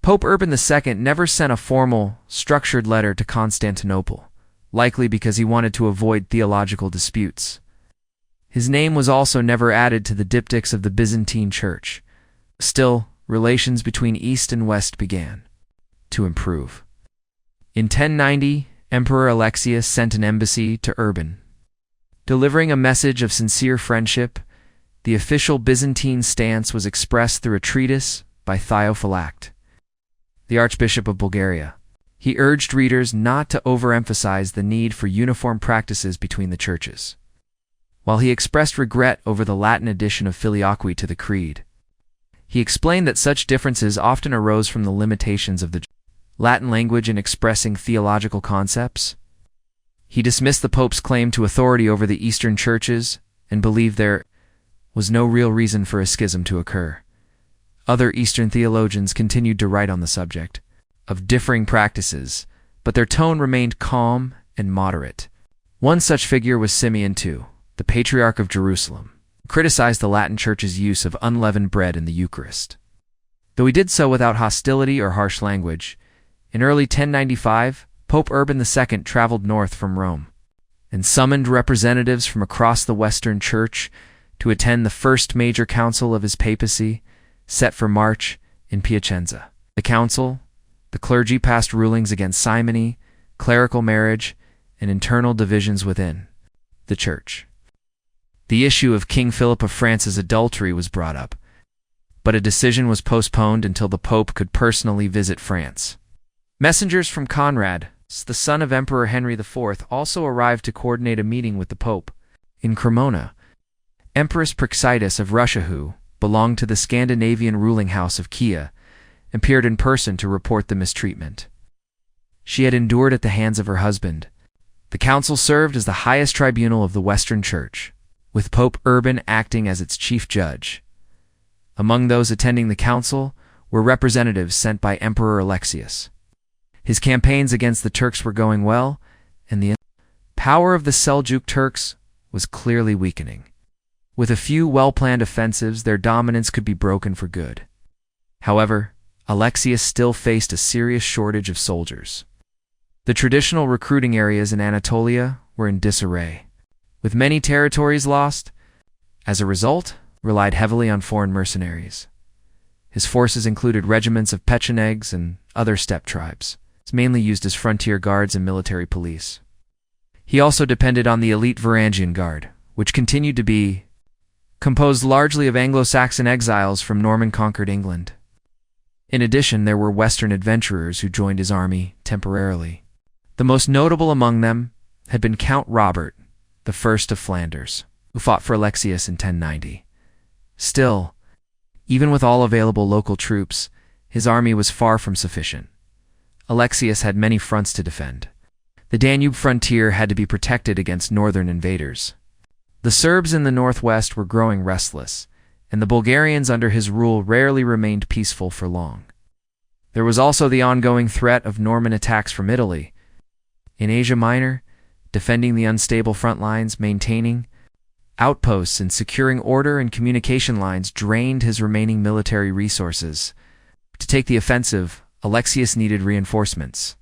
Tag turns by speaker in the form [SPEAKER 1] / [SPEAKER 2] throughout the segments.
[SPEAKER 1] Pope Urban II never sent a formal, structured letter to Constantinople, likely because he wanted to avoid theological disputes. His name was also never added to the diptychs of the Byzantine Church. Still, relations between East and West began to improve. In 1090, Emperor Alexius sent an embassy to Urban. Delivering a message of sincere friendship, the official Byzantine stance was expressed through a treatise by Theophylact, the Archbishop of Bulgaria. He urged readers not to overemphasize the need for uniform practices between the churches. While he expressed regret over the Latin addition of Filioque to the Creed, he explained that such differences often arose from the limitations of the Latin language in expressing theological concepts. He dismissed the Pope's claim to authority over the Eastern churches and believed there was no real reason for a schism to occur. Other Eastern theologians continued to write on the subject of differing practices, but their tone remained calm and moderate. One such figure was Simeon II, the Patriarch of Jerusalem, who criticized the Latin Church's use of unleavened bread in the Eucharist. Though he did so without hostility or harsh language, in early 1095, Pope Urban II traveled north from Rome and summoned representatives from across the Western Church to attend the first major council of his papacy, set for March in Piacenza. The council, the clergy passed rulings against simony, clerical marriage, and internal divisions within the Church. The issue of King Philip of France's adultery was brought up, but a decision was postponed until the Pope could personally visit France. Messengers from Conrad, the son of Emperor Henry IV, also arrived to coordinate a meeting with the Pope. In Cremona, Empress Praxitis of Russia, who belonged to the Scandinavian ruling house of Kia, appeared in person to report the mistreatment she had endured at the hands of her husband. The council served as the highest tribunal of the Western Church, with Pope Urban acting as its chief judge. Among those attending the council were representatives sent by Emperor Alexius. His campaigns against the Turks were going well, and the power of the Seljuk Turks was clearly weakening. With a few well-planned offensives, their dominance could be broken for good. However, Alexius still faced a serious shortage of soldiers. The traditional recruiting areas in Anatolia were in disarray, with many territories lost. As a result, relied heavily on foreign mercenaries. His forces included regiments of Pechenegs and other steppe tribes, mainly used as frontier guards and military police. He also depended on the elite Varangian Guard, which continued to be composed largely of Anglo-Saxon exiles from Norman-conquered England. In addition, there were Western adventurers who joined his army temporarily. The most notable among them had been Count Robert, the First of Flanders, who fought for Alexius in 1090. Still, even with all available local troops, his army was far from sufficient. Alexius had many fronts to defend. The Danube frontier had to be protected against northern invaders. The Serbs in the northwest were growing restless, and the Bulgarians under his rule rarely remained peaceful for long. There was also the ongoing threat of Norman attacks from Italy. In Asia Minor, defending the unstable front lines, maintaining outposts, and securing order and communication lines drained his remaining military resources. To take the offensive, Alexius needed reinforcements.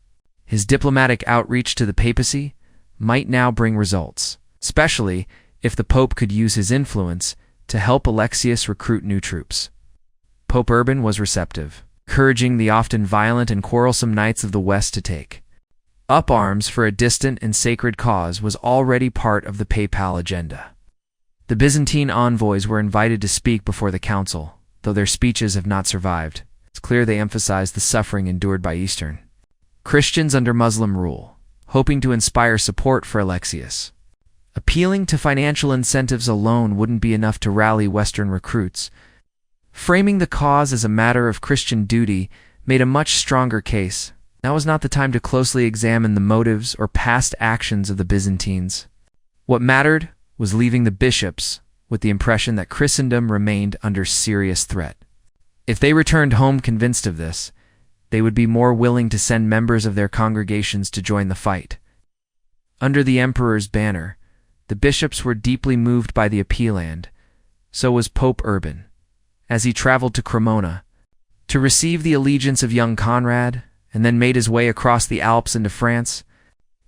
[SPEAKER 1] His diplomatic outreach to the papacy might now bring results, especially if the Pope could use his influence to help Alexius recruit new troops. Pope Urban was receptive, encouraging the often violent and quarrelsome knights of the West to take up arms for a distant and sacred cause was already part of the papal agenda. The Byzantine envoys were invited to speak before the council, though their speeches have not survived. It's clear they emphasized the suffering endured by Eastern Christians under Muslim rule, hoping to inspire support for Alexius. Appealing to financial incentives alone wouldn't be enough to rally Western recruits. Framing the cause as a matter of Christian duty made a much stronger case. Now was not the time to closely examine the motives or past actions of the Byzantines. What mattered was leaving the bishops with the impression that Christendom remained under serious threat. If they returned home convinced of this, they would be more willing to send members of their congregations to join the fight. Under the emperor's banner, the bishops were deeply moved by the appeal, and so was Pope Urban. As he traveled to Cremona, to receive the allegiance of young Conrad, and then made his way across the Alps into France,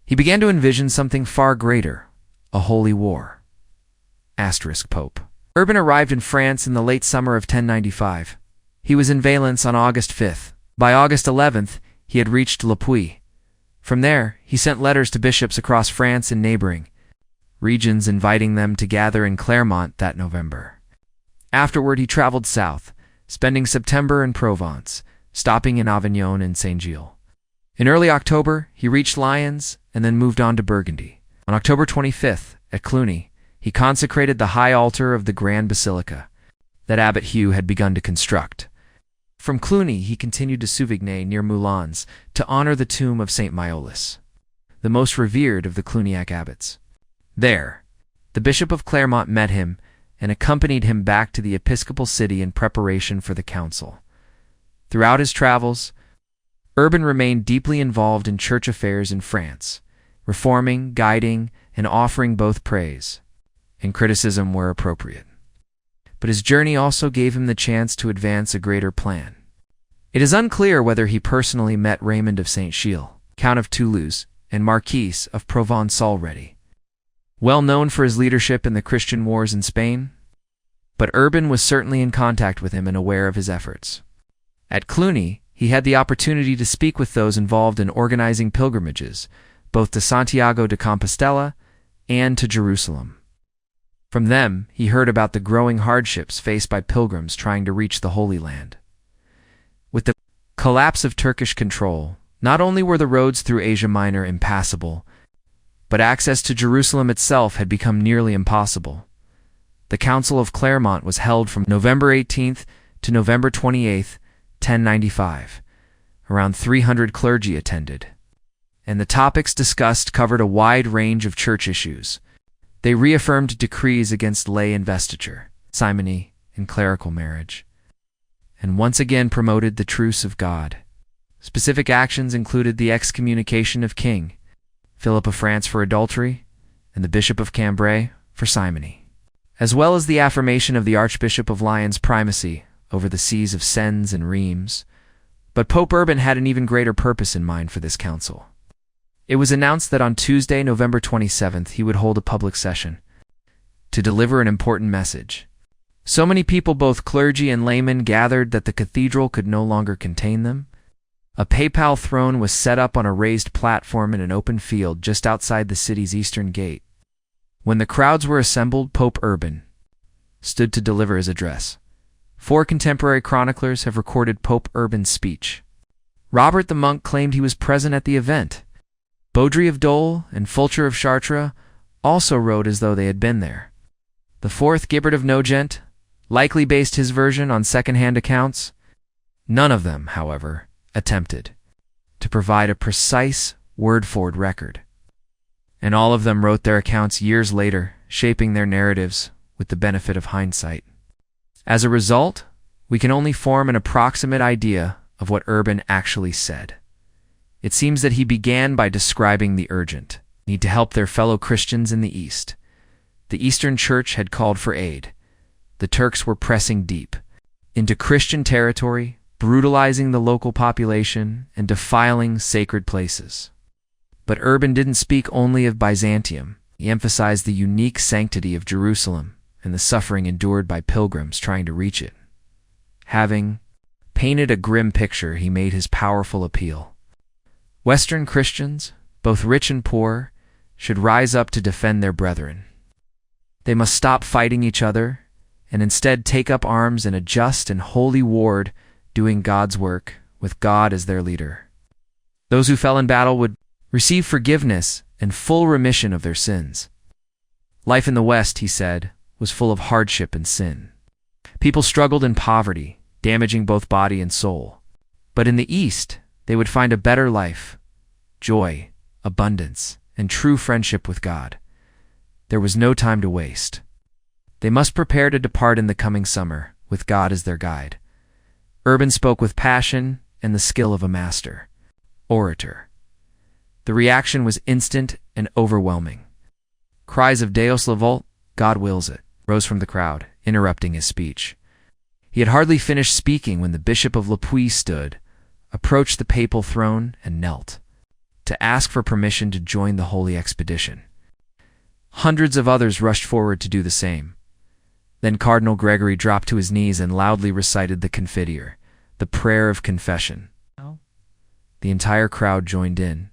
[SPEAKER 1] he began to envision something far greater, a holy war. Pope Urban arrived in France in the late summer of 1095. He was in Valence on August 5th. By August 11th, he had reached Le Puy. From there, he sent letters to bishops across France and neighboring regions inviting them to gather in Clermont that November. Afterward, he traveled south, spending September in Provence, stopping in Avignon and Saint-Gilles. In early October, he reached Lyons and then moved on to Burgundy. On October 25th, at Cluny, he consecrated the high altar of the Grand Basilica that Abbot Hugh had begun to construct. From Cluny, he continued to Souvigny near Moulins to honor the tomb of Saint Myolis, the most revered of the Cluniac abbots. There, the Bishop of Clermont met him and accompanied him back to the episcopal city in preparation for the council. Throughout his travels, Urban remained deeply involved in church affairs in France, reforming, guiding, and offering both praise and criticism where appropriate. But his journey also gave him the chance to advance a greater plan. It is unclear whether he personally met Raymond of St. Gilles, Count of Toulouse, and Marquis of Provence already, well known for his leadership in the Christian wars in Spain, but Urban was certainly in contact with him and aware of his efforts. At Cluny, he had the opportunity to speak with those involved in organizing pilgrimages, both to Santiago de Compostela and to Jerusalem. From them, he heard about the growing hardships faced by pilgrims trying to reach the Holy Land. With the collapse of Turkish control, not only were the roads through Asia Minor impassable, but access to Jerusalem itself had become nearly impossible. The Council of Clermont was held from November 18th to November 28th, 1095. Around 300 clergy attended, and the topics discussed covered a wide range of church issues. They reaffirmed decrees against lay investiture, simony, and clerical marriage, and once again promoted the truce of God. Specific actions included the excommunication of King Philip of France for adultery and the Bishop of Cambrai for simony, as well as the affirmation of the Archbishop of Lyons' primacy over the sees of Sens and Reims. But Pope Urban had an even greater purpose in mind for this council. It was announced that on Tuesday, November 27th, he would hold a public session to deliver an important message. So many people, both clergy and laymen, gathered that the cathedral could no longer contain them. A papal throne was set up on a raised platform in an open field just outside the city's eastern gate. When the crowds were assembled, Pope Urban stood to deliver his address. 4 contemporary chroniclers have recorded Pope Urban's speech. Robert the monk claimed he was present at the event. Baudry of Dole and Fulcher of Chartres also wrote as though they had been there. The 4th, Gibbert of Nogent, likely based his version on second-hand accounts. None of them, however, attempted to provide a precise word-for-word record. And all of them wrote their accounts years later, shaping their narratives with the benefit of hindsight. As a result, we can only form an approximate idea of what Urban actually said. It seems that he began by describing the urgent need to help their fellow Christians in the East. The Eastern Church had called for aid. The Turks were pressing deep into Christian territory, brutalizing the local population and defiling sacred places. But Urban didn't speak only of Byzantium. He emphasized the unique sanctity of Jerusalem and the suffering endured by pilgrims trying to reach it. Having painted a grim picture, he made his powerful appeal. Western Christians, both rich and poor, should rise up to defend their brethren. They must stop fighting each other and instead take up arms in a just and holy war, doing God's work with God as their leader. Those who fell in battle would receive forgiveness and full remission of their sins. Life in the West, he said, was full of hardship and sin. People struggled in poverty, damaging both body and soul. But in the East, they would find a better life, joy, abundance, and true friendship with God. There was no time to waste. They must prepare to depart in the coming summer, with God as their guide. Urban spoke with passion and the skill of a master orator. The reaction was instant and overwhelming. Cries of Deus le veut, God wills it, rose from the crowd, interrupting his speech. He had hardly finished speaking when the Bishop of Le Puy stood, approached the papal throne, and knelt to ask for permission to join the holy expedition. Hundreds of others rushed forward to do the same. Then Cardinal Gregory dropped to his knees and loudly recited the Confiteor, the prayer of confession. The entire crowd joined in.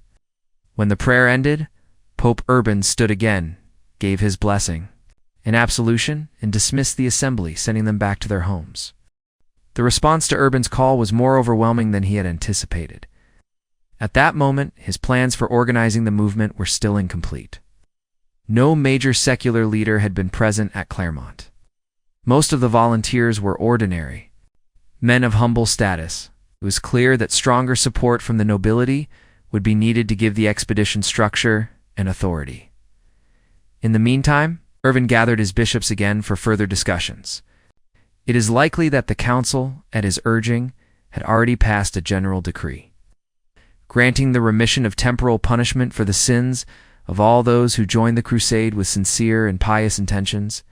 [SPEAKER 1] When the prayer ended, Pope Urban stood again, gave his blessing, an absolution, and dismissed the assembly, sending them back to their homes. The response to Urban's call was more overwhelming than he had anticipated. At that moment, his plans for organizing the movement were still incomplete. No major secular leader had been present at Clermont. Most of the volunteers were ordinary, men of humble status. It was clear that stronger support from the nobility would be needed to give the expedition structure and authority. In the meantime, Urban gathered his bishops again for further discussions. It is likely that the council, at his urging, had already passed a general decree, granting the remission of temporal punishment for the sins of all those who joined the crusade with sincere and pious intentions.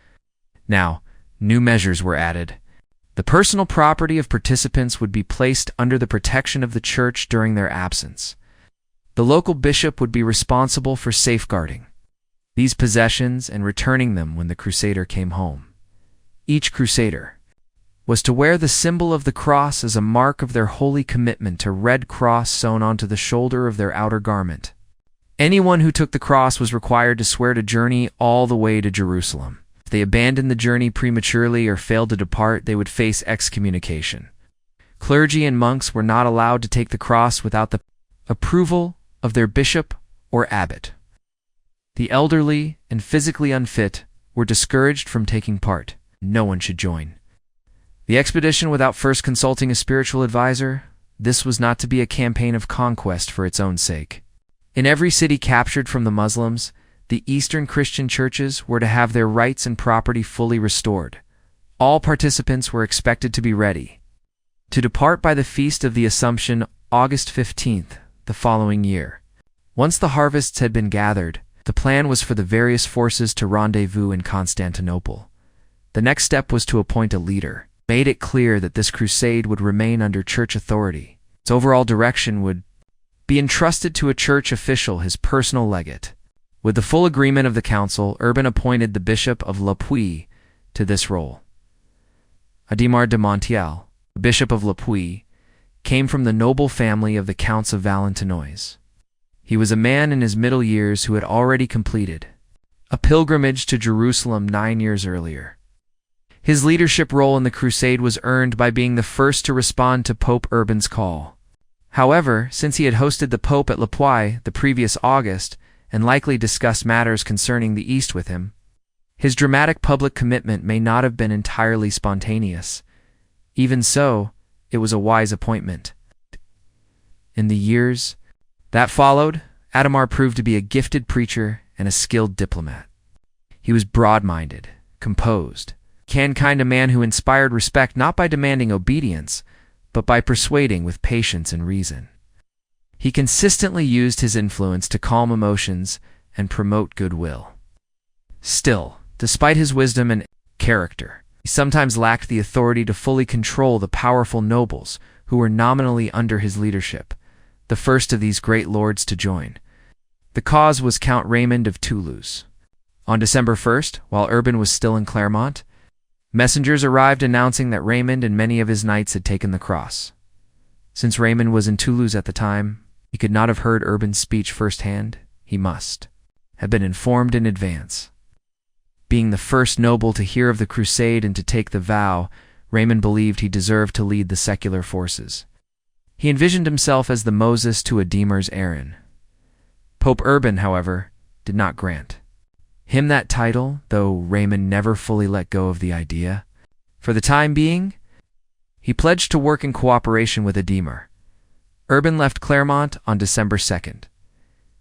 [SPEAKER 1] Now, new measures were added. The personal property of participants would be placed under the protection of the church during their absence. The local bishop would be responsible for safeguarding these possessions and returning them when the crusader came home. Each crusader was to wear the symbol of the cross as a mark of their holy commitment, a red cross sewn onto the shoulder of their outer garment. Anyone who took the cross was required to swear to journey all the way to Jerusalem. If they abandoned the journey prematurely or failed to depart, they would face excommunication. Clergy and monks were not allowed to take the cross without the approval of their bishop or abbot. The elderly and physically unfit were discouraged from taking part. No one should join the expedition without first consulting a spiritual advisor. This was not to be a campaign of conquest for its own sake. In every city captured from the Muslims, the Eastern Christian churches were to have their rights and property fully restored. All participants were expected to be ready to depart by the Feast of the Assumption, August 15th, the following year. Once the harvests had been gathered, the plan was for the various forces to rendezvous in Constantinople. The next step was to appoint a leader. Made it clear that this crusade would remain under church authority. Its overall direction would be entrusted to a church official, his personal legate. With the full agreement of the council, Urban appointed the Bishop of Le Puy to this role. Adhemar de Montiel, Bishop of Le Puy, came from the noble family of the Counts of Valentinois. He was a man in his middle years who had already completed a pilgrimage to Jerusalem 9 years earlier. His leadership role in the crusade was earned by being the first to respond to Pope Urban's call. However, since he had hosted the Pope at Le Puy the previous August and likely discussed matters concerning the East with him, his dramatic public commitment may not have been entirely spontaneous. Even so, it was a wise appointment. In the years that followed, Adhemar proved to be a gifted preacher and a skilled diplomat. He was broad-minded, composed, kind of man who inspired respect not by demanding obedience, but by persuading with patience and reason. He consistently used his influence to calm emotions and promote goodwill. Still, despite his wisdom and character, he sometimes lacked the authority to fully control the powerful nobles who were nominally under his leadership, the first of these great lords to join. The cause was Count Raymond of Toulouse. On December 1st, while Urban was still in Clermont, messengers arrived announcing that Raymond and many of his knights had taken the cross. Since Raymond was in Toulouse at the time, he could not have heard Urban's speech firsthand. He must have been informed in advance. Being the first noble to hear of the crusade and to take the vow, Raymond believed he deserved to lead the secular forces. He envisioned himself as the Moses to Adhemar's Aaron. Pope Urban, however, did not grant him that title, though Raymond never fully let go of the idea. For the time being, he pledged to work in cooperation with Adhemar. Urban left Clermont on December 2nd.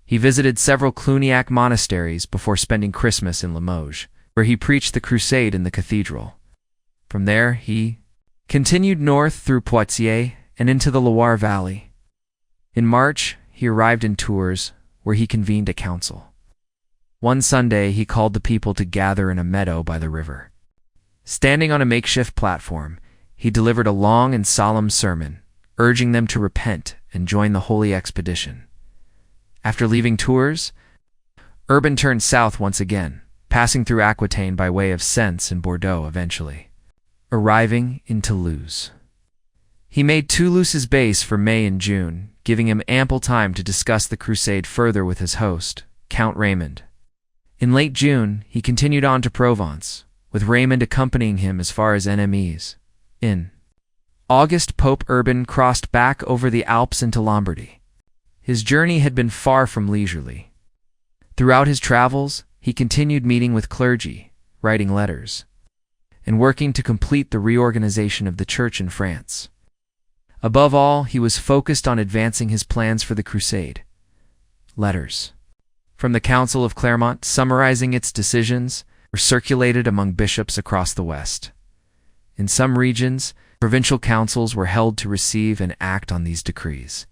[SPEAKER 1] He visited several Cluniac monasteries before spending Christmas in Limoges, where he preached the crusade in the cathedral. From there, he continued north through Poitiers and into the Loire Valley. In March, he arrived in Tours, where he convened a council. One Sunday, he called the people to gather in a meadow by the river. Standing on a makeshift platform, he delivered a long and solemn sermon, urging them to repent and join the holy expedition. After leaving Tours, Urban turned south once again, passing through Aquitaine by way of Sens and Bordeaux eventually, arriving in Toulouse. He made Toulouse his base for May and June, giving him ample time to discuss the crusade further with his host, Count Raymond. In late June, he continued on to Provence, with Raymond accompanying him as far as Nîmes. In August, Pope Urban crossed back over the Alps into Lombardy. His journey had been far from leisurely. Throughout his travels, he continued meeting with clergy, writing letters, and working to complete the reorganization of the Church in France. Above all, he was focused on advancing his plans for the crusade. Letters from the Council of Clermont summarizing its decisions were circulated among bishops across the West. In some regions, provincial councils were held to receive and act on these decrees.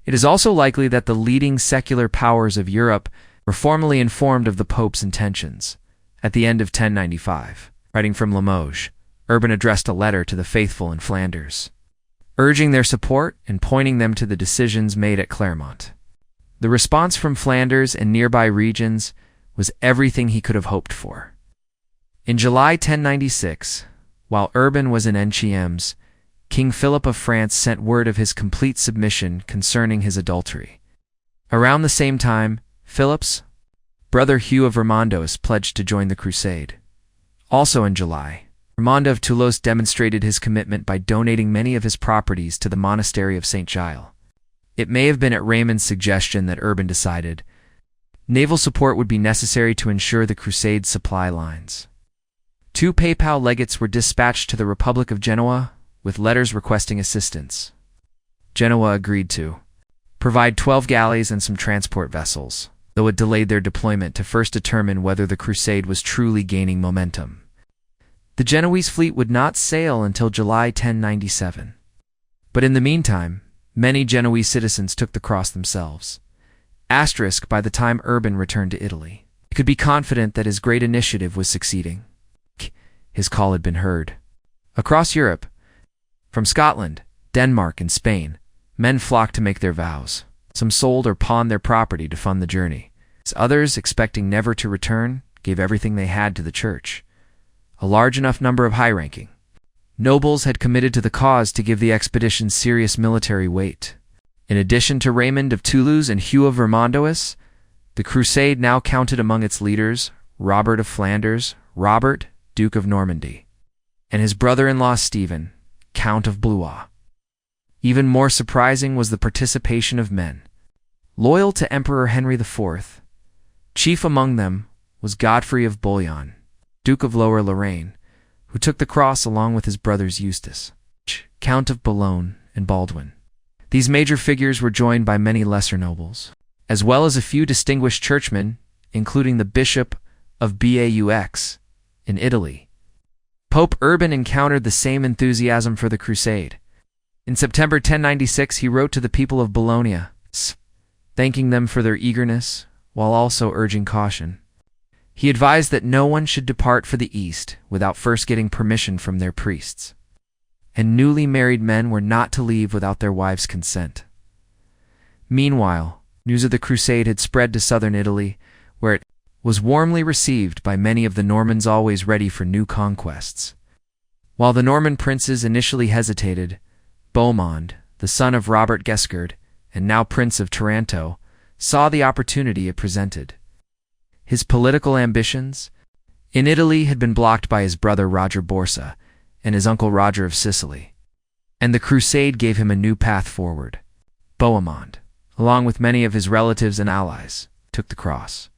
[SPEAKER 1] It is also likely that the leading secular powers of Europe were formally informed of the Pope's intentions. At the end of 1095, writing from Limoges, Urban addressed a letter to the faithful in Flanders, urging their support and pointing them to the decisions made at Clermont. The response from Flanders and nearby regions was everything he could have hoped for. In July 1096, while Urban was in Nîmes, King Philip of France sent word of his complete submission concerning his adultery. Around the same time, Philip's brother Hugh of Vermandois pledged to join the crusade. Also in July, Raymond of Toulouse demonstrated his commitment by donating many of his properties to the monastery of St. Gilles. It may have been at Raymond's suggestion that Urban decided naval support would be necessary to ensure the crusade's supply lines. 2 papal legates were dispatched to the Republic of Genoa with letters requesting assistance. Genoa agreed to provide 12 galleys and some transport vessels, though it delayed their deployment to first determine whether the crusade was truly gaining momentum. The Genoese fleet would not sail until July 1097. But in the meantime, many Genoese citizens took the cross themselves. By the time Urban returned to Italy, he could be confident that his great initiative was succeeding. His call had been heard. Across Europe, from Scotland, Denmark, and Spain, men flocked to make their vows. Some sold or pawned their property to fund the journey. Others, expecting never to return, gave everything they had to the church. A large enough number of high-ranking nobles had committed to the cause to give the expedition serious military weight. In addition to Raymond of Toulouse and Hugh of Vermandois, the crusade now counted among its leaders Robert of Flanders, Robert, Duke of Normandy, and his brother-in-law Stephen, Count of Blois. Even more surprising was the participation of men loyal to Emperor Henry IV. Chief among them was Godfrey of Bouillon, Duke of Lower Lorraine, who took the cross along with his brothers Eustace, Count of Boulogne, and Baldwin. These major figures were joined by many lesser nobles, as well as a few distinguished churchmen, including the Bishop of Baux in Italy. Pope Urban encountered the same enthusiasm for the crusade. In September 1096, he wrote to the people of Bologna, thanking them for their eagerness, while also urging caution. He advised that no one should depart for the east without first getting permission from their priests, and newly married men were not to leave without their wives' consent. Meanwhile, news of the crusade had spread to southern Italy, where it was warmly received by many of the Normans always ready for new conquests. While the Norman princes initially hesitated, Bohemond, the son of Robert Guiscard, and now Prince of Taranto, saw the opportunity it presented. His political ambitions in Italy had been blocked by his brother Roger Borsa and his uncle Roger of Sicily, and the crusade gave him a new path forward. Bohemond, along with many of his relatives and allies, took the cross.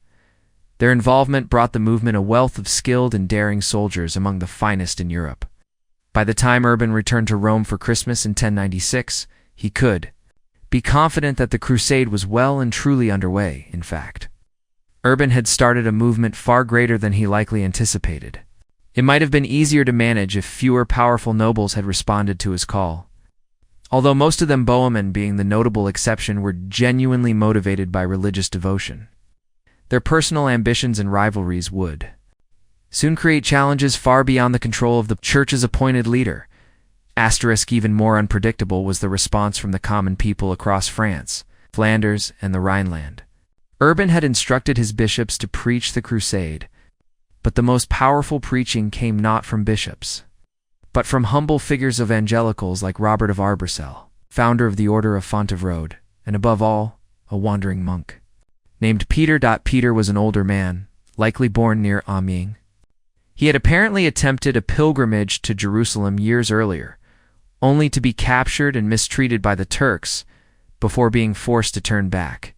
[SPEAKER 1] Their involvement brought the movement a wealth of skilled and daring soldiers among the finest in Europe. By the time Urban returned to Rome for Christmas in 1096, he could be confident that the crusade was well and truly underway. In fact, Urban had started a movement far greater than he likely anticipated. It might have been easier to manage if fewer powerful nobles had responded to his call. Although most of them, Bohemond being the notable exception, were genuinely motivated by religious devotion. Their personal ambitions and rivalries would soon create challenges far beyond the control of the church's appointed leader. Even more unpredictable was the response from the common people across France, Flanders, and the Rhineland. Urban had instructed his bishops to preach the crusade, but the most powerful preaching came not from bishops, but from humble figures of evangelicals like Robert of Arbrissel, founder of the Order of Fontevraud, and above all, a wandering monk named Peter. Peter was an older man, likely born near Amiens. He had apparently attempted a pilgrimage to Jerusalem years earlier, only to be captured and mistreated by the Turks before being forced to turn back.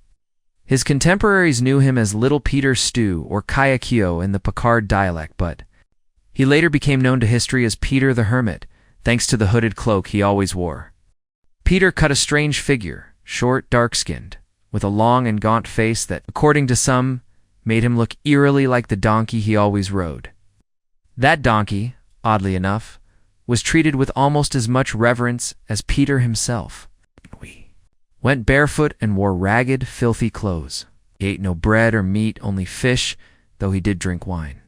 [SPEAKER 1] His contemporaries knew him as Little Peter Stew or Kayakio in the Picard dialect, but he later became known to history as Peter the Hermit, thanks to the hooded cloak he always wore. Peter cut a strange figure, short, dark-skinned, with a long and gaunt face that, according to some, made him look eerily like the donkey he always rode. That donkey, oddly enough, was treated with almost as much reverence as Peter himself. He went barefoot and wore ragged, filthy clothes. He ate no bread or meat, only fish, though he did drink wine.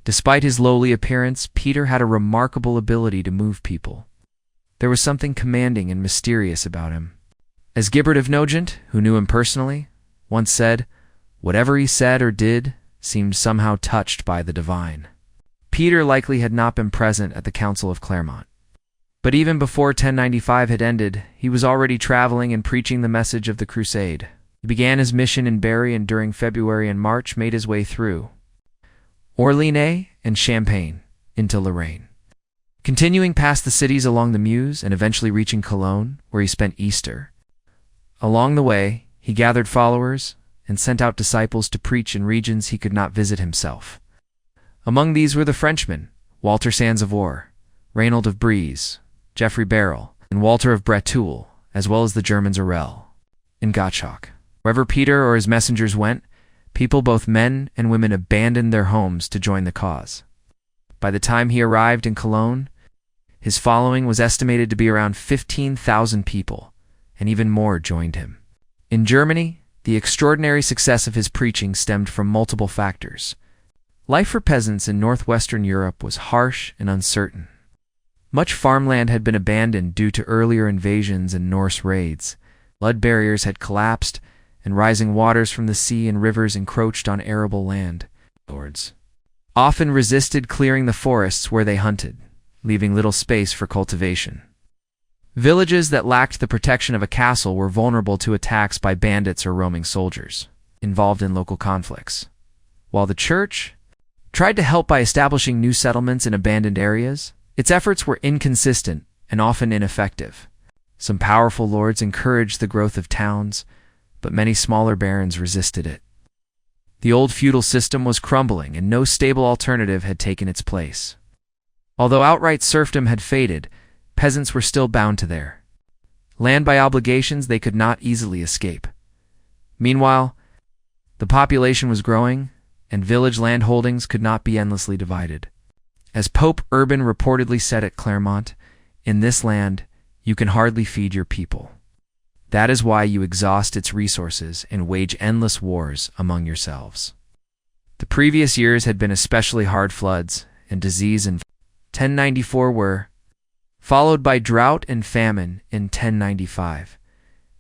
[SPEAKER 1] Despite his lowly appearance, Peter had a remarkable ability to move people. There was something commanding and mysterious about him. As Gibbard of Nogent, who knew him personally, once said, whatever he said or did seemed somehow touched by the divine. Peter likely had not been present at the Council of Clermont. But even before 1095 had ended, he was already traveling and preaching the message of the crusade. He began his mission in Berry and during February and March made his way through Orléans and Champagne into Lorraine, continuing past the cities along the Meuse and eventually reaching Cologne, where he spent Easter. Along the way, he gathered followers and sent out disciples to preach in regions he could not visit himself. Among these were the Frenchmen, Walter Sanzivore, Reynold of Brise, Geoffrey Barrel, and Walter of Breteul, as well as the Germans Aurel and Gottschalk. Wherever Peter or his messengers went, people, both men and women, abandoned their homes to join the cause. By the time he arrived in Cologne, his following was estimated to be around 15,000 people, and even more joined him. In Germany, the extraordinary success of his preaching stemmed from multiple factors. Life for peasants in northwestern Europe was harsh and uncertain. Much farmland had been abandoned due to earlier invasions and Norse raids. Flood barriers had collapsed, and rising waters from the sea and rivers encroached on arable land. Lords often resisted clearing the forests where they hunted, leaving little space for cultivation. Villages that lacked the protection of a castle were vulnerable to attacks by bandits or roaming soldiers involved in local conflicts. While the Church tried to help by establishing new settlements in abandoned areas, its efforts were inconsistent and often ineffective. Some powerful lords encouraged the growth of towns, but many smaller barons resisted it. The old feudal system was crumbling, and no stable alternative had taken its place. Although outright serfdom had faded, peasants were still bound to their land by obligations they could not easily escape. Meanwhile, the population was growing, and village landholdings could not be endlessly divided. As Pope Urban reportedly said at Clermont, "In this land, you can hardly feed your people. That is why you exhaust its resources and wage endless wars among yourselves." The previous years had been especially hard. Floods and disease in 1094 were followed by drought and famine in 1095.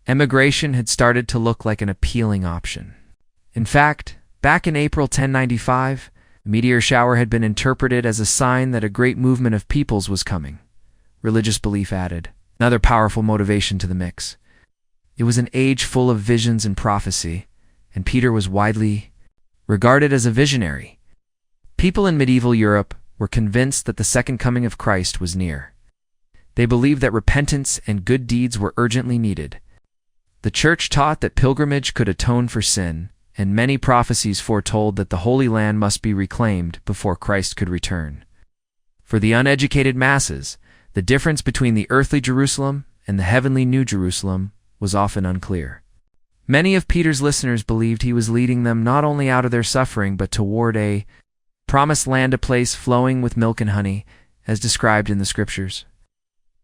[SPEAKER 1] Emigration had started to look like an appealing option. In fact, back in April 1095, a meteor shower had been interpreted as a sign that a great movement of peoples was coming. Religious belief added another powerful motivation to the mix. It was an age full of visions and prophecy, and Peter was widely regarded as a visionary. People in medieval Europe were convinced that the second coming of Christ was near. They believed that repentance and good deeds were urgently needed. The Church taught that pilgrimage could atone for sin, and many prophecies foretold that the Holy Land must be reclaimed before Christ could return. For the uneducated masses, the difference between the earthly Jerusalem and the heavenly New Jerusalem was often unclear. Many of Peter's listeners believed he was leading them not only out of their suffering but toward a promised land, a place flowing with milk and honey, as described in the Scriptures.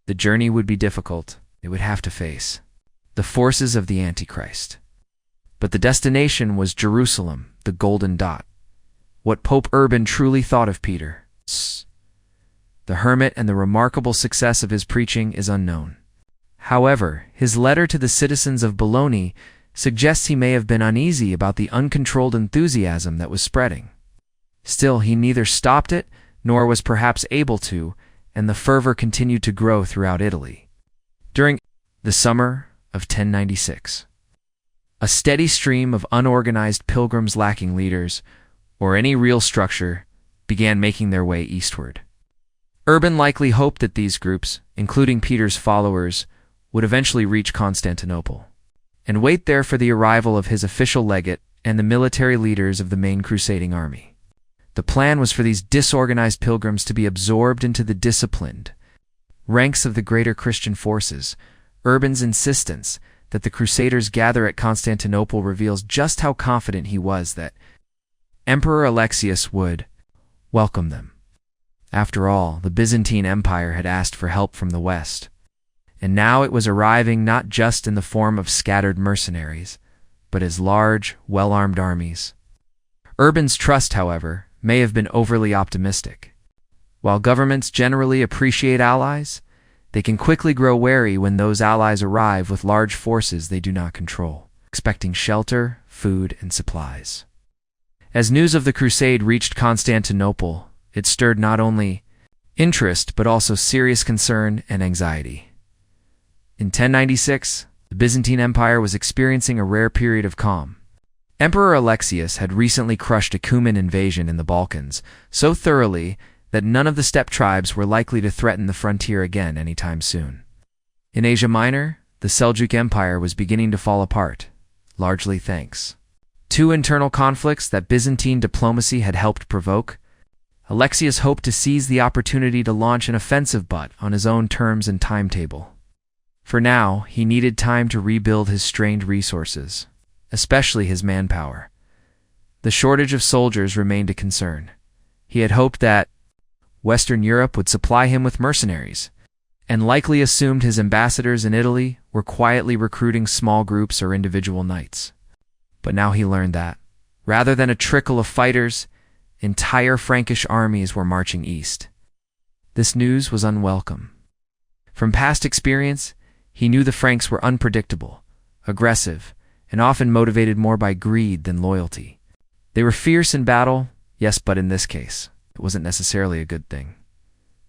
[SPEAKER 1] The journey would be difficult. They would have to face the forces of the Antichrist. But the destination was Jerusalem, the golden dot. What Pope Urban truly thought of Peter. The the Hermit, and the remarkable success of his preaching is unknown. However, his letter to the citizens of Bologna suggests he may have been uneasy about the uncontrolled enthusiasm that was spreading. Still, he neither stopped it nor was perhaps able to, and the fervor continued to grow throughout Italy. During the summer of 1096, a steady stream of unorganized pilgrims lacking leaders or any real structure began making their way eastward. Urban likely hoped that these groups, including Peter's followers, would eventually reach Constantinople and wait there for the arrival of his official legate and the military leaders of the main crusading army. The plan was for these disorganized pilgrims to be absorbed into the disciplined ranks of the greater Christian forces. Urban's insistence that the Crusaders gather at Constantinople reveals just how confident he was that Emperor Alexius would welcome them. After all, the Byzantine Empire had asked for help from the West, and now it was arriving not just in the form of scattered mercenaries, but as large, well-armed armies. Urban's trust, however, may have been overly optimistic. While governments generally appreciate allies, they can quickly grow wary when those allies arrive with large forces they do not control, expecting shelter, food, and supplies. As news of the crusade reached Constantinople, it stirred not only interest but also serious concern and anxiety. In 1096, the Byzantine Empire was experiencing a rare period of calm. Emperor Alexius had recently crushed a Cuman invasion in the Balkans so thoroughly that none of the steppe tribes were likely to threaten the frontier again anytime soon. In Asia Minor, the Seljuk Empire was beginning to fall apart, largely thanks to internal conflicts that Byzantine diplomacy had helped provoke. Alexius hoped to seize the opportunity to launch an offensive, but on his own terms and timetable. For now, he needed time to rebuild his strained resources, especially his manpower. The shortage of soldiers remained a concern. He had hoped that Western Europe would supply him with mercenaries, and likely assumed his ambassadors in Italy were quietly recruiting small groups or individual knights. But now he learned that, rather than a trickle of fighters, entire Frankish armies were marching east. This news was unwelcome. From past experience, he knew the Franks were unpredictable, aggressive, and often motivated more by greed than loyalty. They were fierce in battle, yes, but in this case, it wasn't necessarily a good thing.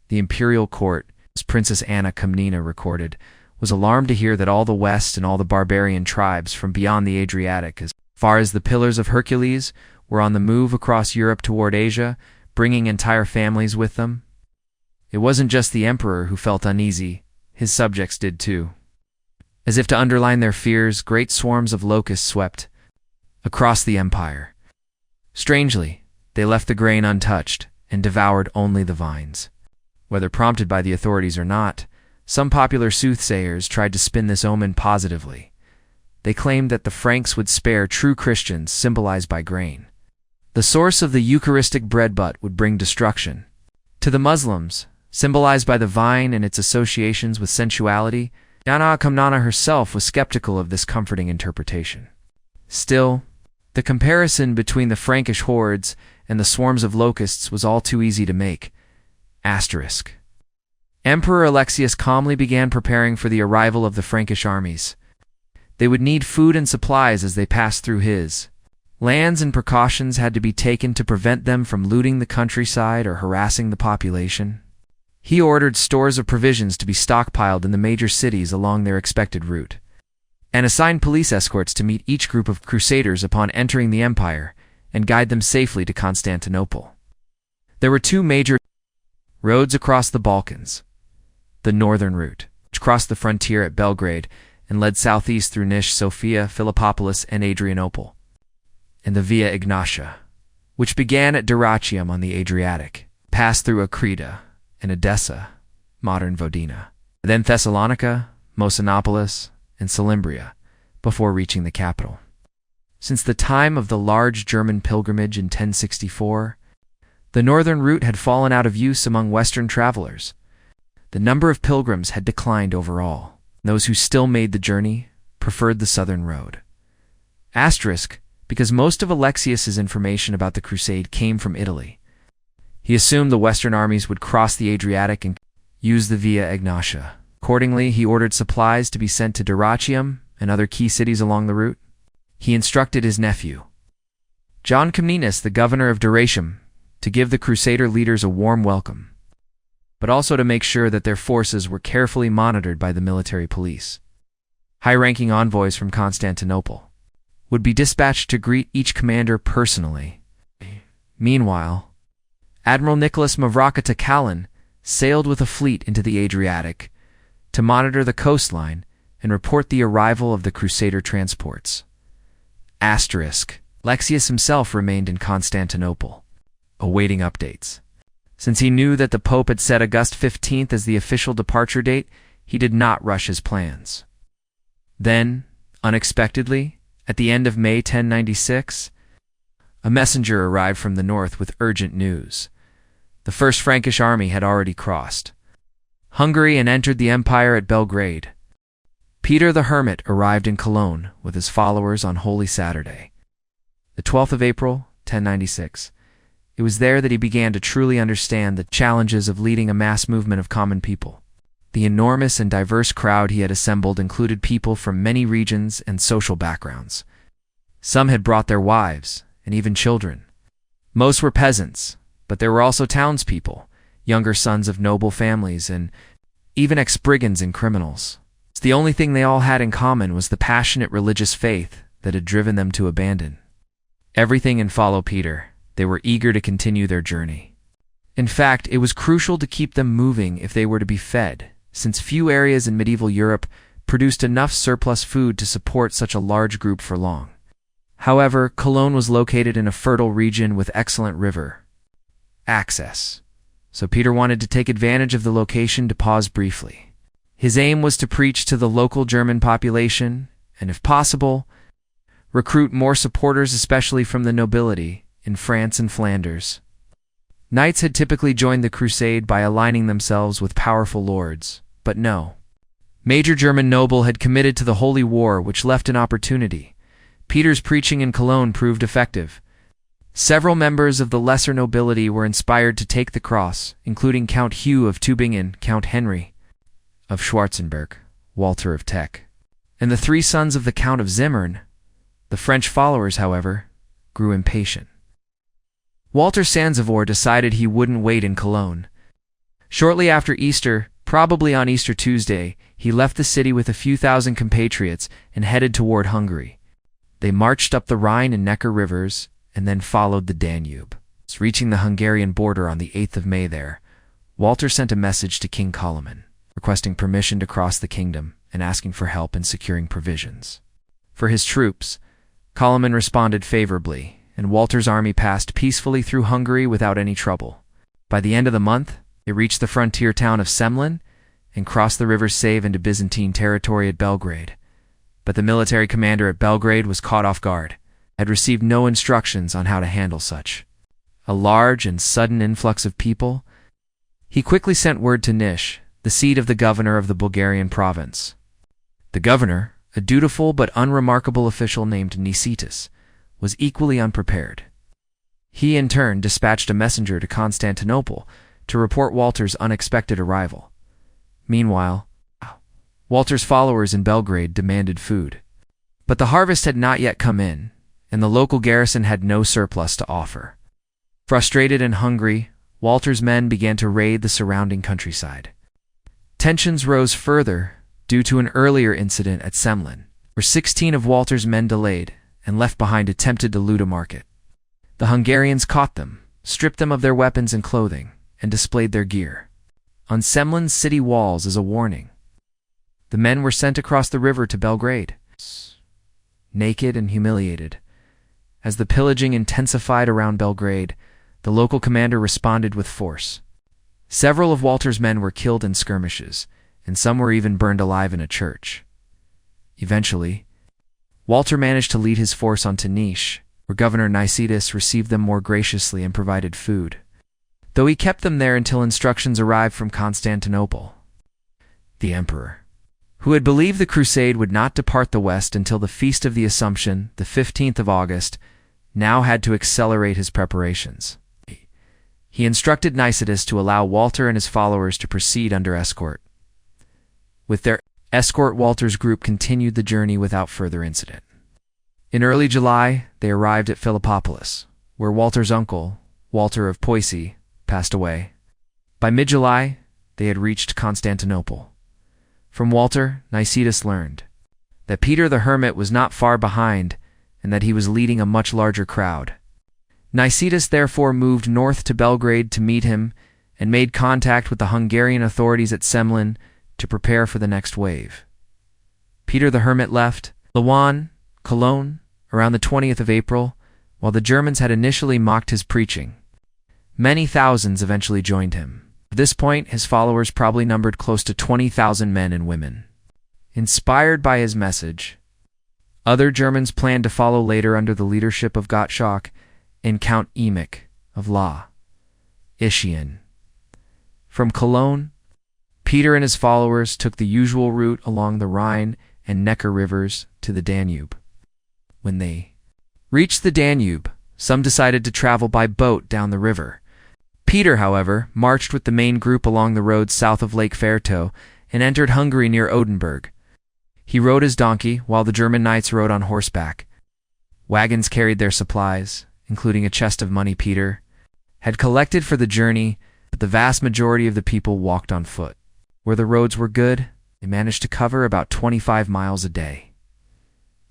[SPEAKER 1] The imperial court, as Princess Anna Komnena recorded, was alarmed to hear that all the West and all the barbarian tribes from beyond the Adriatic, as far as the Pillars of Hercules, were on the move across Europe toward Asia, bringing entire families with them. It wasn't just the emperor who felt uneasy, his subjects did too. As if to underline their fears, great swarms of locusts swept across the empire. Strangely, they left the grain untouched and devoured only the vines. Whether prompted by the authorities or not, some popular soothsayers tried to spin this omen positively. They claimed that the Franks would spare true Christians, symbolized by grain. The source of the Eucharistic bread but would bring destruction. To the Muslims, symbolized by the vine and its associations with sensuality, Anna Komnena herself was skeptical of this comforting interpretation. Still, the comparison between the Frankish hordes and the swarms of locusts was all too easy to make. Asterisk. Emperor Alexius calmly began preparing for the arrival of the Frankish armies. They would need food and supplies as they passed through his lands, and precautions had to be taken to prevent them from looting the countryside or harassing the population. He ordered stores of provisions to be stockpiled in the major cities along their expected route, and assigned police escorts to meet each group of crusaders upon entering the empire and guide them safely to Constantinople. There were two major roads across the Balkans: the northern route, which crossed the frontier at Belgrade and led southeast through Nish, Sofia, Philippopolis, and Adrianople, and the Via Ignatia, which began at Dyrrhachium on the Adriatic, passed through Achrida and Edessa, modern Vodina, then Thessalonica, Mosinopolis, and Salimbria, before reaching the capital. Since the time of the large German pilgrimage in 1064, the northern route had fallen out of use among Western travelers. The number of pilgrims had declined overall. Those who still made the journey preferred the southern road. Asterisk, because most of Alexius's information about the crusade came from Italy. He assumed the Western armies would cross the Adriatic and use the Via Egnatia. Accordingly, he ordered supplies to be sent to Dyrrhachium and other key cities along the route. He instructed his nephew, John Comnenus, the governor of Dyrrhachium, to give the Crusader leaders a warm welcome, but also to make sure that their forces were carefully monitored by the military police. High-ranking envoys from Constantinople would be dispatched to greet each commander personally. Meanwhile, Admiral Nicholas Mavrakata Kalin sailed with a fleet into the Adriatic to monitor the coastline and report the arrival of the Crusader transports. Alexius himself remained in Constantinople, awaiting updates. Since he knew that the Pope had set August 15th as the official departure date, he did not rush his plans. Then, unexpectedly, at the end of May 1096, a messenger arrived from the north with urgent news. The First Frankish army had already crossed Hungary and entered the empire at Belgrade. Peter the Hermit arrived in Cologne with his followers on Holy Saturday, the 12th of April, 1096. It was there that he began to truly understand the challenges of leading a mass movement of common people. The enormous and diverse crowd he had assembled included people from many regions and social backgrounds. Some had brought their wives and even children. Most were peasants, but there were also townspeople, younger sons of noble families, and even ex-brigands and criminals. The only thing they all had in common was the passionate religious faith that had driven them to abandon everything and follow Peter. They were eager to continue their journey. In fact, it was crucial to keep them moving if they were to be fed, since few areas in medieval Europe produced enough surplus food to support such a large group for long. However, Cologne was located in a fertile region with excellent river access, so Peter wanted to take advantage of the location to pause briefly. His aim was to preach to the local German population and, if possible, recruit more supporters, especially from the nobility in France and Flanders. Knights had typically joined the crusade by aligning themselves with powerful lords, but no. Major German noble had committed to the Holy War, which left an opportunity. Peter's preaching in Cologne proved effective. Several members of the lesser nobility were inspired to take the cross, including Count Hugh of Tübingen, Count Henry of Schwarzenberg, Walter of Teck, and the three sons of the Count of Zimmern. The French followers, however, grew impatient. Walter Sanzivor decided he wouldn't wait in Cologne. Shortly after Easter, probably on Easter Tuesday, he left the city with a few thousand compatriots and headed toward Hungary. They marched up the Rhine and Neckar rivers and then followed the Danube. Reaching the Hungarian border on the 8th of May there, Walter sent a message to King Koloman, requesting permission to cross the kingdom and asking for help in securing provisions for his troops. Koloman responded favorably, and Walter's army passed peacefully through Hungary without any trouble. By the end of the month, it reached the frontier town of Semlin and crossed the river Save into Byzantine territory at Belgrade. But the military commander at Belgrade was caught off guard, had received no instructions on how to handle such a large and sudden influx of people. He quickly sent word to Niš, the seat of the governor of the Bulgarian province. The governor, a dutiful but unremarkable official named Nicetas, was equally unprepared. He in turn dispatched a messenger to Constantinople to report Walter's unexpected arrival. Meanwhile, Walter's followers in Belgrade demanded food. But the harvest had not yet come in, and the local garrison had no surplus to offer. Frustrated and hungry, Walter's men began to raid the surrounding countryside. Tensions rose further due to an earlier incident at Semlin, where 16 of Walter's men delayed and left behind attempted to loot a market. The Hungarians caught them, stripped them of their weapons and clothing, and displayed their gear on Semlin's city walls as a warning. The men were sent across the river to Belgrade, naked and humiliated. As the pillaging intensified around Belgrade, the local commander responded with force. Several of Walter's men were killed in skirmishes, and some were even burned alive in a church. Eventually, Walter managed to lead his force onto Niš, where Governor Nicetas received them more graciously and provided food, though he kept them there until instructions arrived from Constantinople. The emperor, who had believed the crusade would not depart the west until the Feast of the Assumption, the 15th of August, now had to accelerate his preparations. He instructed Nicetas to allow Walter and his followers to proceed under escort. With their escort, Walter's group continued the journey without further incident. In early July, they arrived at Philippopolis, where Walter's uncle, Walter of Poissy, passed away. By mid-July, they had reached Constantinople. From Walter, Nicetas learned that Peter the Hermit was not far behind and that he was leading a much larger crowd. Nicetas therefore moved north to Belgrade to meet him and made contact with the Hungarian authorities at Semlin to prepare for the next wave. Peter the Hermit left Louvain, Cologne, around the 20th of April, while the Germans had initially mocked his preaching. Many thousands eventually joined him. At this point, his followers probably numbered close to 20,000 men and women. Inspired by his message, other Germans planned to follow later under the leadership of Gottschalk and Count Emich of La Ischien. From Cologne, Peter and his followers took the usual route along the Rhine and Neckar rivers to the Danube. When they reached the Danube, some decided to travel by boat down the river. Peter, however, marched with the main group along the road south of Lake Ferto and entered Hungary near Odenburg. He rode his donkey, while the German knights rode on horseback. Wagons carried their supplies, including a chest of money Peter had collected for the journey, but the vast majority of the people walked on foot. Where the roads were good, they managed to cover about 25 miles a day.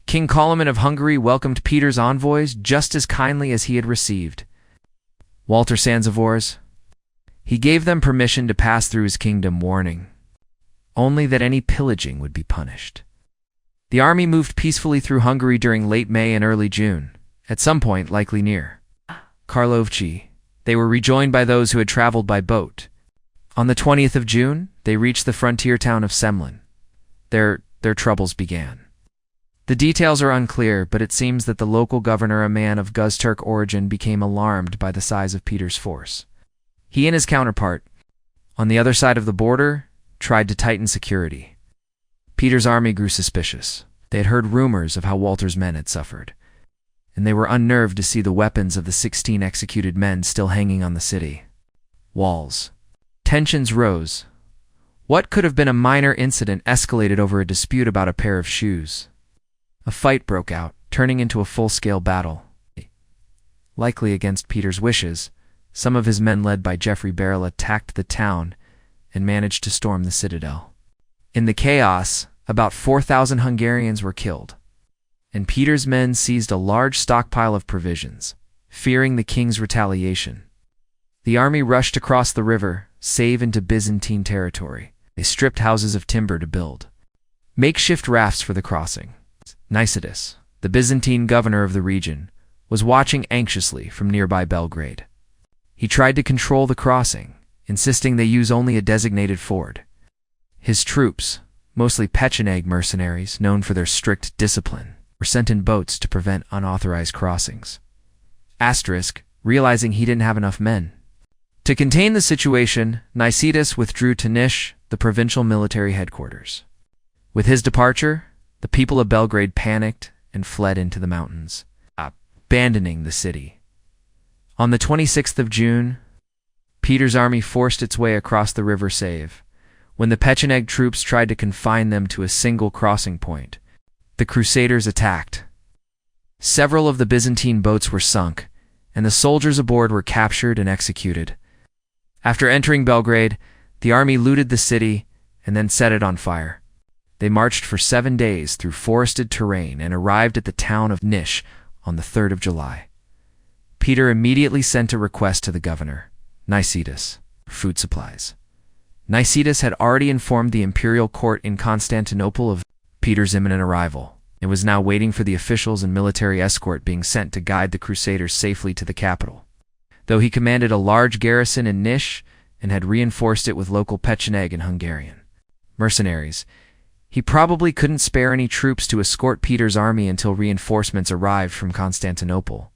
[SPEAKER 1] King Koloman of Hungary welcomed Peter's envoys just as kindly as he had received Walter Sanzivores. He gave them permission to pass through his kingdom, warning only that any pillaging would be punished. The army moved peacefully through Hungary during late May and early June. At some point, likely near Karlovci, they were rejoined by those who had traveled by boat. On the 20th of June, they reached the frontier town of Semlin. Their troubles began. The details are unclear, but it seems that the local governor, a man of Guzturk origin, became alarmed by the size of Peter's force. He and his counterpart, on the other side of the border, tried to tighten security. Peter's army grew suspicious. They had heard rumors of how Walter's men had suffered, and they were unnerved to see the weapons of the 16 executed men still hanging on the city walls. Tensions rose. What could have been a minor incident escalated over a dispute about a pair of shoes. A fight broke out, turning into a full-scale battle. Likely against Peter's wishes, some of his men led by Geoffrey Beryl attacked the town and managed to storm the citadel. In the chaos, about 4,000 Hungarians were killed, and Peter's men seized a large stockpile of provisions, fearing the king's retaliation. The army rushed across the river, save into Byzantine territory. They stripped houses of timber to build makeshift rafts for the crossing. Nicetas, the Byzantine governor of the region, was watching anxiously from nearby Belgrade. He tried to control the crossing, insisting they use only a designated ford. His troops, mostly Pecheneg mercenaries known for their strict discipline, were sent in boats to prevent unauthorized crossings. Realizing he didn't have enough men. To contain the situation, Nicetas withdrew to Niš, the provincial military headquarters. With his departure, the people of Belgrade panicked and fled into the mountains, abandoning the city. On the 26th of June, Peter's army forced its way across the river Save. When the Pecheneg troops tried to confine them to a single crossing point, the Crusaders attacked. Several of the Byzantine boats were sunk, and the soldiers aboard were captured and executed. After entering Belgrade, the army looted the city and then set it on fire. They marched for 7 days through forested terrain and arrived at the town of Niš on the 3rd of July. Peter immediately sent a request to the governor, Nicetas, for food supplies. Nicetas had already informed the imperial court in Constantinople of Peter's imminent arrival and was now waiting for the officials and military escort being sent to guide the Crusaders safely to the capital. Though he commanded a large garrison in Niš and had reinforced it with local Pecheneg and Hungarian mercenaries, he probably couldn't spare any troops to escort Peter's army until reinforcements arrived from Constantinople.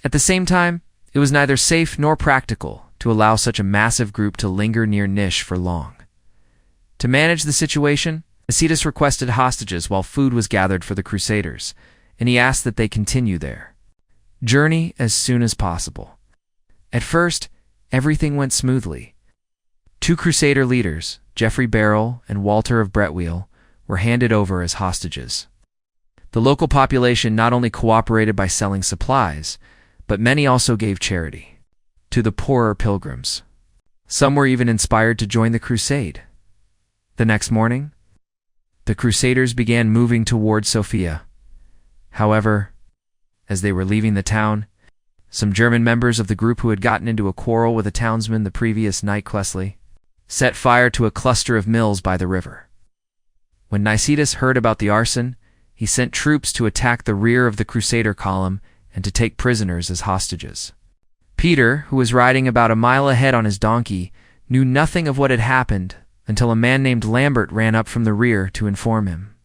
[SPEAKER 1] At the same time, it was neither safe nor practical to allow such a massive group to linger near Niš for long. To manage the situation, Nicetas requested hostages while food was gathered for the Crusaders, and he asked that they continue their journey as soon as possible. At first, everything went smoothly. Two Crusader leaders, Geoffrey Barrel and Walter of Bretwell, were handed over as hostages. The local population not only cooperated by selling supplies, but many also gave charity to the poorer pilgrims. Some were even inspired to join the crusade. The next morning, the Crusaders began moving toward Sofia. However, as they were leaving the town, some German members of the group who had gotten into a quarrel with a townsman the previous night, Clesley, set fire to a cluster of mills by the river. When Nicetas heard about the arson, he sent troops to attack the rear of the Crusader column and to take prisoners as hostages. Peter, who was riding about a mile ahead on his donkey, knew nothing of what had happened until a man named Lambert ran up from the rear to inform him.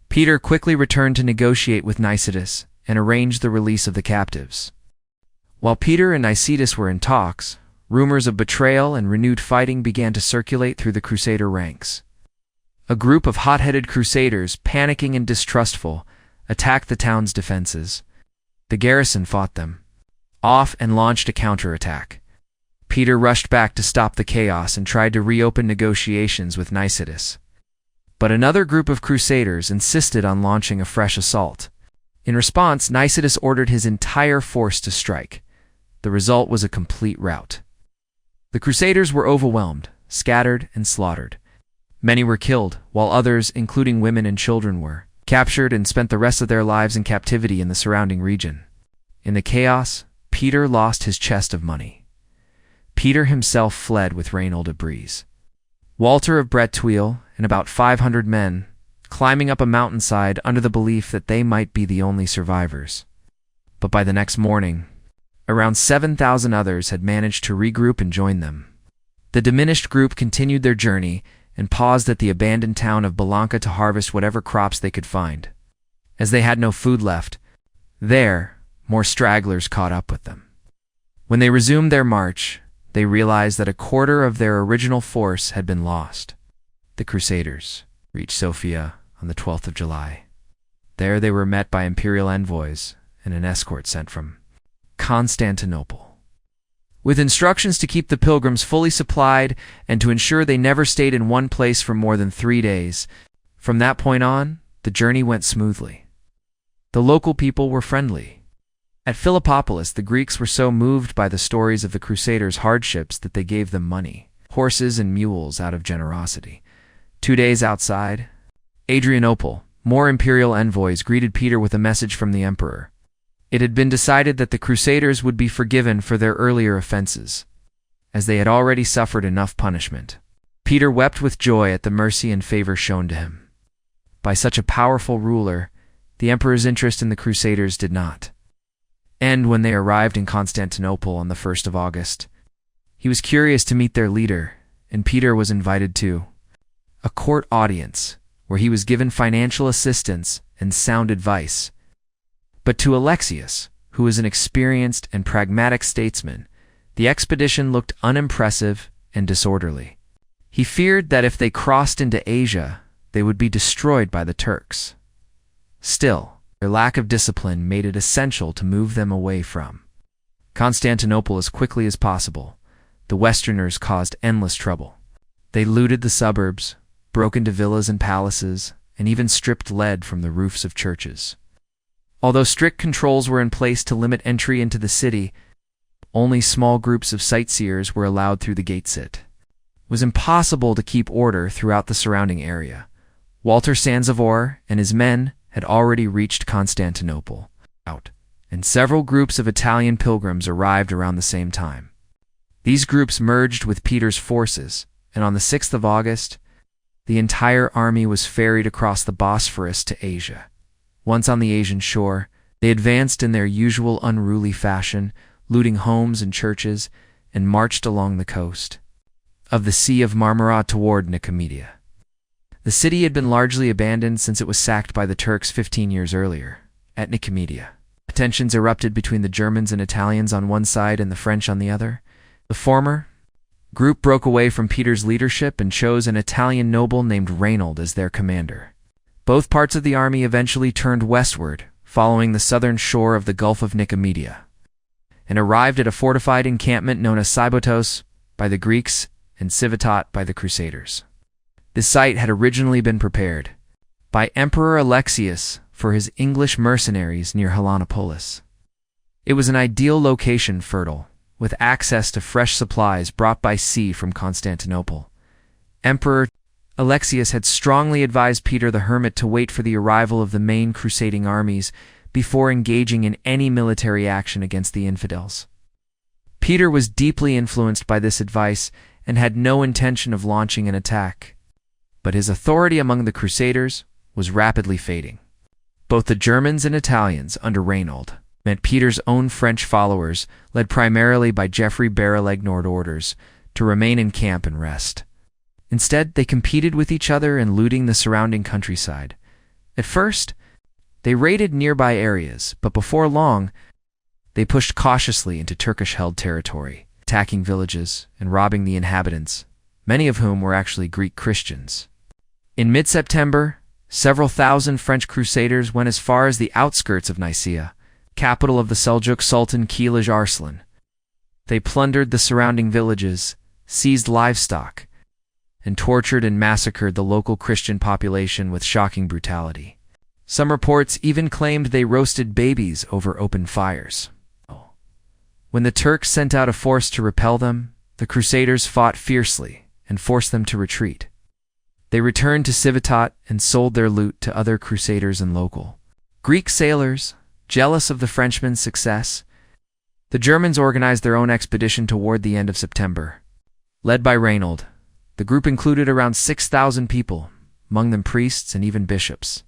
[SPEAKER 1] Peter quickly returned to negotiate with Nicetas and arranged the release of the captives. While Peter and Nicetas were in talks, rumors of betrayal and renewed fighting began to circulate through the Crusader ranks. A group of hot-headed Crusaders, panicking and distrustful, attacked the town's defenses. The garrison fought them off and launched a counterattack. Peter rushed back to stop the chaos and tried to reopen negotiations with Nicetas. But another group of Crusaders insisted on launching a fresh assault. In response, Nicetas ordered his entire force to strike. The result was a complete rout. The Crusaders were overwhelmed, scattered, and slaughtered. Many were killed, while others, including women and children, were captured and spent the rest of their lives in captivity in the surrounding region. In the chaos, Peter lost his chest of money. Peter himself fled with Reynold of Brise. Walter of Bretwell and about 500 men, climbing up a mountainside under the belief that they might be the only survivors. But by the next morning, around 7,000 others had managed to regroup and join them. The diminished group continued their journey and paused at the abandoned town of Balanca to harvest whatever crops they could find. As they had no food left, more stragglers caught up with them. When they resumed their march, they realized that a quarter of their original force had been lost. The Crusaders reached Sofia on the 12th of July. There they were met by imperial envoys and an escort sent from Constantinople, with instructions to keep the pilgrims fully supplied and to ensure they never stayed in one place for more than 3 days. From that point on, the journey went smoothly. The local people were friendly. At Philippopolis, the Greeks were so moved by the stories of the Crusaders' hardships that they gave them money, horses and mules out of generosity. 2 days outside Adrianople, more imperial envoys greeted Peter with a message from the emperor. It had been decided that the Crusaders would be forgiven for their earlier offenses, as they had already suffered enough punishment. Peter wept with joy at the mercy and favor shown to him by such a powerful ruler. The emperor's interest in the Crusaders did not end when they arrived in Constantinople on the 1st of August. He was curious to meet their leader, and Peter was invited to a court audience where he was given financial assistance and sound advice. But to Alexius, who was an experienced and pragmatic statesman, the expedition looked unimpressive and disorderly. He feared that if they crossed into Asia, they would be destroyed by the Turks. Still, their lack of discipline made it essential to move them away from Constantinople as quickly as possible. The Westerners caused endless trouble. They looted the suburbs, broke into villas and palaces, and even stripped lead from the roofs of churches. Although strict controls were in place to limit entry into the city, only small groups of sightseers were allowed through the gates. It was impossible to keep order throughout the surrounding area. Walter Sanzivor and his men had already reached Constantinople, and several groups of Italian pilgrims arrived around the same time. These groups merged with Peter's forces, and on the 6th of August, the entire army was ferried across the Bosphorus to Asia. Once on the Asian shore, they advanced in their usual unruly fashion, looting homes and churches, and marched along the coast of the Sea of Marmara toward Nicomedia. The city had been largely abandoned since it was sacked by the Turks 15 years earlier. At Nicomedia, tensions erupted between the Germans and Italians on one side and the French on the other. The former group broke away from Peter's leadership and chose an Italian noble named Reynold as their commander. Both parts of the army eventually turned westward, following the southern shore of the Gulf of Nicomedia. and arrived at a fortified encampment known as Civetot by the Greeks and Civetot by the Crusaders. This site had originally been prepared by Emperor Alexius for his English mercenaries near Helenopolis. It was an ideal location, fertile, with access to fresh supplies brought by sea from Constantinople. Emperor Alexius had strongly advised Peter the Hermit to wait for the arrival of the main crusading armies before engaging in any military action against the infidels. Peter was deeply influenced by this advice and had no intention of launching an attack. But his authority among the Crusaders was rapidly fading. Both the Germans and Italians under Reynold meant Peter's own French followers, led primarily by Geoffrey Barrel, ignored orders to remain in camp and rest. Instead, they competed with each other in looting the surrounding countryside. At first, they raided nearby areas, but before long, they pushed cautiously into Turkish-held territory, attacking villages and robbing the inhabitants, many of whom were actually Greek Christians. In mid-September, several thousand French crusaders went as far as the outskirts of Nicaea, capital of the Seljuk Sultan Kilij Arslan. They plundered the surrounding villages, seized livestock, and tortured and massacred the local Christian population with shocking brutality. Some reports even claimed they roasted babies over open fires. When the Turks sent out a force to repel them, the Crusaders fought fiercely and forced them to retreat. They returned to Civetot and sold their loot to other Crusaders and local Greek sailors, jealous of the Frenchmen's success. The Germans organized their own expedition toward the end of September. Led by Reynold, the group included around 6,000 people, among them priests and even bishops.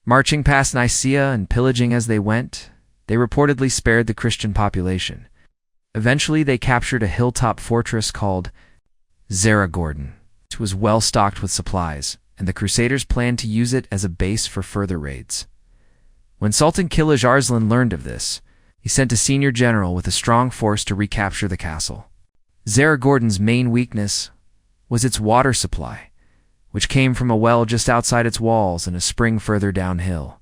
[SPEAKER 1] Marching past Nicaea and pillaging as they went, they reportedly spared the Christian population. Eventually, they captured a hilltop fortress called Xerigordon. It was well stocked with supplies, and the Crusaders planned to use it as a base for further raids. When Sultan Kilij Arslan learned of this, he sent a senior general with a strong force to recapture the castle. Xerigordon's main weakness was its water supply, which came from a well just outside its walls and a spring further downhill.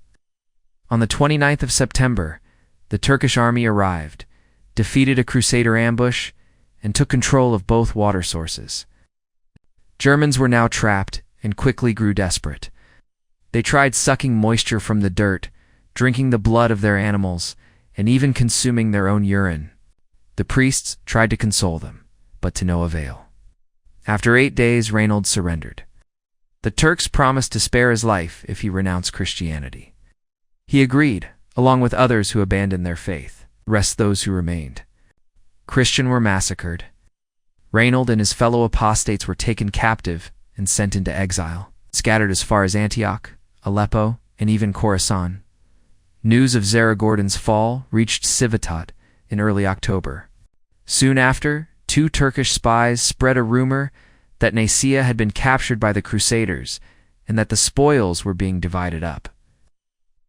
[SPEAKER 1] On the 29th of September, the Turkish army arrived, defeated a Crusader ambush, and took control of both water sources. Germans were now trapped and quickly grew desperate. They tried sucking moisture from the dirt, drinking the blood of their animals, and even consuming their own urine. The priests tried to console them, but to no avail. After 8 days, Reynold surrendered. The Turks promised to spare his life if he renounced Christianity. He agreed, along with others who abandoned their faith, rest those who remained. Christians were massacred. Reynold and his fellow apostates were taken captive and sent into exile, scattered as far as Antioch, Aleppo, and even Khorasan. News of Xerigordon's fall reached Civetot in early October. Soon after, 2 Turkish spies spread a rumor that Nicaea had been captured by the Crusaders and that the spoils were being divided up.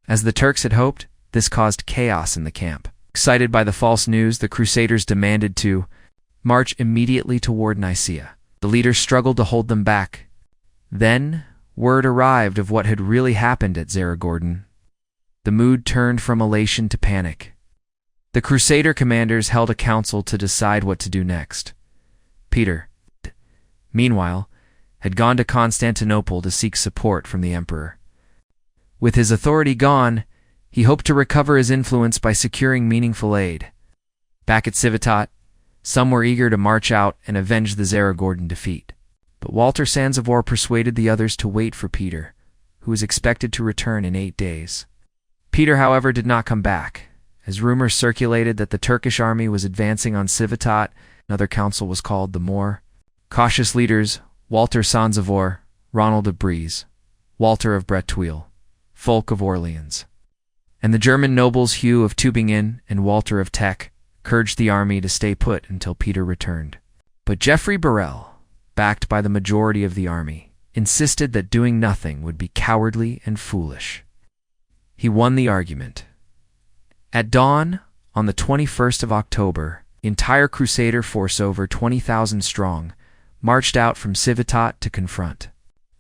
[SPEAKER 1] As the Turks had hoped, this caused chaos in the camp. Excited by the false news, the Crusaders demanded to march immediately toward Nicaea. The leaders struggled to hold them back. Then, word arrived of what had really happened at Xerigordon. The mood turned from elation to panic. The Crusader commanders held a council to decide what to do next. Peter, meanwhile, had gone to Constantinople to seek support from the emperor. With his authority gone, he hoped to recover his influence by securing meaningful aid. Back at Civetot, some were eager to march out and avenge the Xerigordon defeat. But Walter Sanzivor persuaded the others to wait for Peter, who was expected to return in 8 days. Peter, however, did not come back. As rumors circulated that the Turkish army was advancing on Civetot, another council was called the more cautious leaders Walter Sanzivor, Ronald of Brise, Walter of Bretuil, Fulk of Orleans, and the German nobles Hugh of Tübingen and Walter of Teck urged the army to stay put until Peter returned. But Geoffrey Barrel, backed by the majority of the army, insisted that doing nothing would be cowardly and foolish. He won the argument. At dawn, on the 21st of October, the entire Crusader force, over 20,000 strong, marched out from Civetot to confront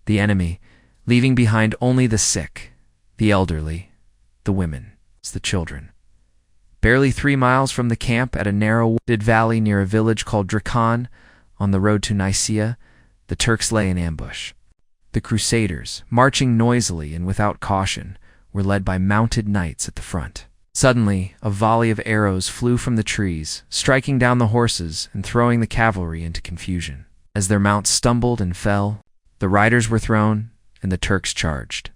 [SPEAKER 1] the enemy, leaving behind only the sick, the elderly, the women, the children. Barely 3 miles from the camp, at a narrow wooded valley near a village called Drakon, on the road to Nicaea, the Turks lay in ambush. The Crusaders, marching noisily and without caution, were led by mounted knights at the front. Suddenly, a volley of arrows flew from the trees, striking down the horses and throwing the cavalry into confusion. As their mounts stumbled and fell, the riders were thrown, and the Turks charged.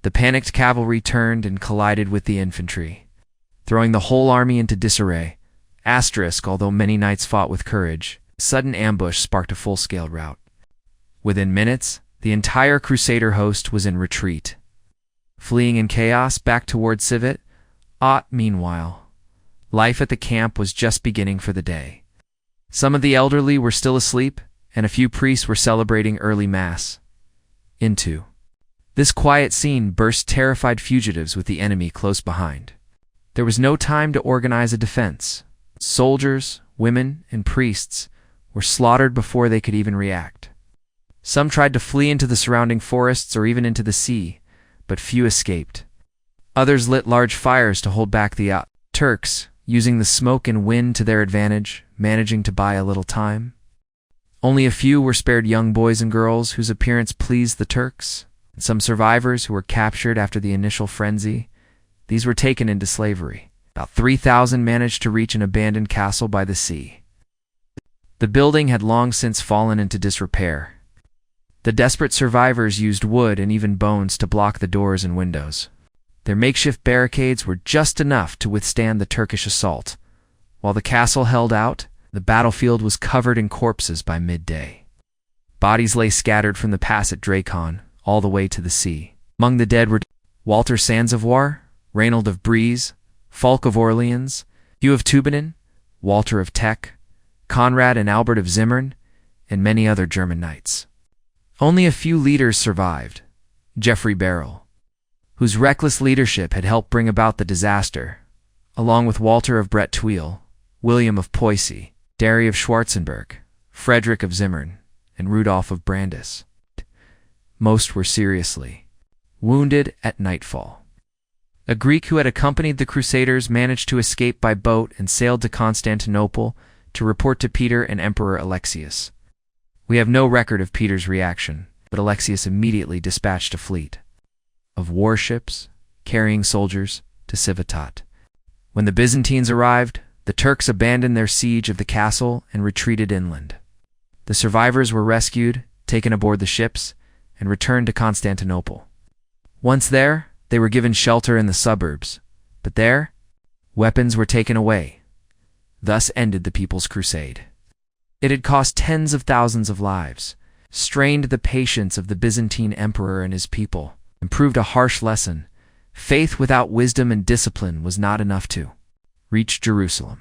[SPEAKER 1] The panicked cavalry turned and collided with the infantry, throwing the whole army into disarray. Although many knights fought with courage, a sudden ambush sparked a full-scale rout. Within minutes, the entire Crusader host was in retreat, fleeing in chaos back toward Civetot. Meanwhile, life at the camp was just beginning for the day. Some of the elderly were still asleep, and a few priests were celebrating early mass. Into this quiet scene burst terrified fugitives with the enemy close behind. There was no time to organize a defense. Soldiers, women, and priests were slaughtered before they could even react. Some tried to flee into the surrounding forests or even into the sea, but few escaped. Others lit large fires to hold back the Turks, using the smoke and wind to their advantage, managing to buy a little time. Only a few were spared, young boys and girls whose appearance pleased the Turks, and some survivors who were captured after the initial frenzy. These were taken into slavery. About 3,000 managed to reach an abandoned castle by the sea. The building had long since fallen into disrepair. The desperate survivors used wood and even bones to block the doors and windows. Their makeshift barricades were just enough to withstand the Turkish assault. While the castle held out, the battlefield was covered in corpses by midday. Bodies lay scattered from the pass at Drakon all the way to the sea. Among the dead were Walter Sansavoir, Reynold of Brise, Fulk of Orleans, Hugh of Tübingen, Walter of Teck, Conrad and Albert of Zimmern, and many other German knights. Only a few leaders survived. Geoffrey Barrel, whose reckless leadership had helped bring about the disaster, along with Walter of Breteuil, William of Poissy, Darry of Schwarzenberg, Frederick of Zimmern, and Rudolf of Brandis. Most were seriously wounded at nightfall. A Greek who had accompanied the Crusaders managed to escape by boat and sailed to Constantinople to report to Peter and Emperor Alexius. We have no record of Peter's reaction, but Alexius immediately dispatched a fleet of warships carrying soldiers to Civetot. When the Byzantines arrived, the Turks abandoned their siege of the castle and retreated inland. The survivors were rescued, taken aboard the ships, and returned to Constantinople. Once there, they were given shelter in the suburbs, but there, weapons were taken away. Thus ended the People's Crusade. It had cost tens of thousands of lives, strained the patience of the Byzantine Emperor and his people, and proved a harsh lesson. Faith without wisdom and discipline was not enough to reach Jerusalem.